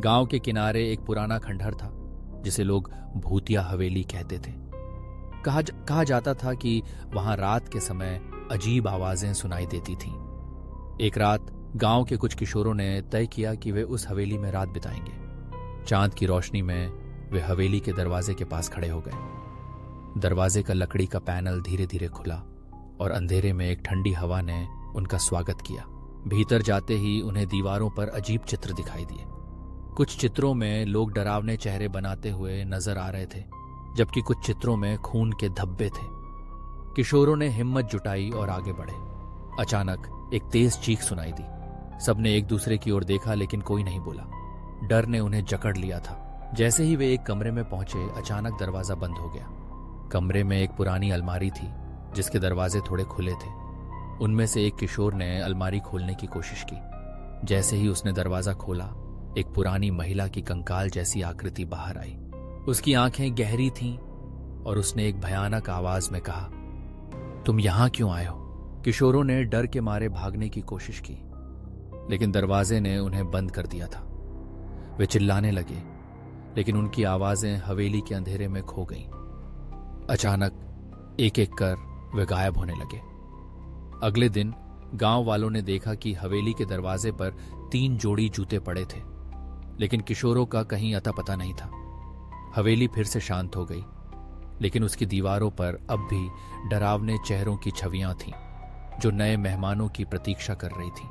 गांव के किनारे एक पुराना खंडहर था जिसे लोग भूतिया हवेली कहते थे। कहा जाता था कि वहां रात के समय अजीब आवाजें सुनाई देती थीं। एक रात गांव के कुछ किशोरों ने तय किया कि वे उस हवेली में रात बिताएंगे। चांद की रोशनी में वे हवेली के दरवाजे के पास खड़े हो गए। दरवाजे का लकड़ी का पैनल धीरे धीरे खुला और अंधेरे में एक ठंडी हवा ने उनका स्वागत किया। भीतर जाते ही उन्हें दीवारों पर अजीब चित्र दिखाई दिए। कुछ चित्रों में लोग डरावने चेहरे बनाते हुए नजर आ रहे थे, जबकि कुछ चित्रों में खून के धब्बे थे। किशोरों ने हिम्मत जुटाई और आगे बढ़े। अचानक एक तेज चीख सुनाई दी। सबने एक दूसरे की ओर देखा, लेकिन कोई नहीं बोला। डर ने उन्हें जकड़ लिया था। जैसे ही वे एक कमरे में पहुंचे, अचानक दरवाजा बंद हो गया। कमरे में एक पुरानी अलमारी थी जिसके दरवाजे थोड़े खुले थे। उनमें से एक किशोर ने अलमारी खोलने की कोशिश की। जैसे ही उसने दरवाजा खोला, एक पुरानी महिला की कंकाल जैसी आकृति बाहर आई। उसकी आंखें गहरी थीं और उसने एक भयानक आवाज में कहा, तुम यहां क्यों आए हो? किशोरों ने डर के मारे भागने की कोशिश की, लेकिन दरवाजे ने उन्हें बंद कर दिया था। वे चिल्लाने लगे, लेकिन उनकी आवाजें हवेली के अंधेरे में खो गईं। अचानक एक एक कर वे गायब होने लगे। अगले दिन गांव वालों ने देखा कि हवेली के दरवाजे पर 3 जोड़ी जूते पड़े थे, लेकिन किशोरों का कहीं अता पता नहीं था। हवेली फिर से शांत हो गई, लेकिन उसकी दीवारों पर अब भी डरावने चेहरों की छवियां थीं जो नए मेहमानों की प्रतीक्षा कर रही थीं।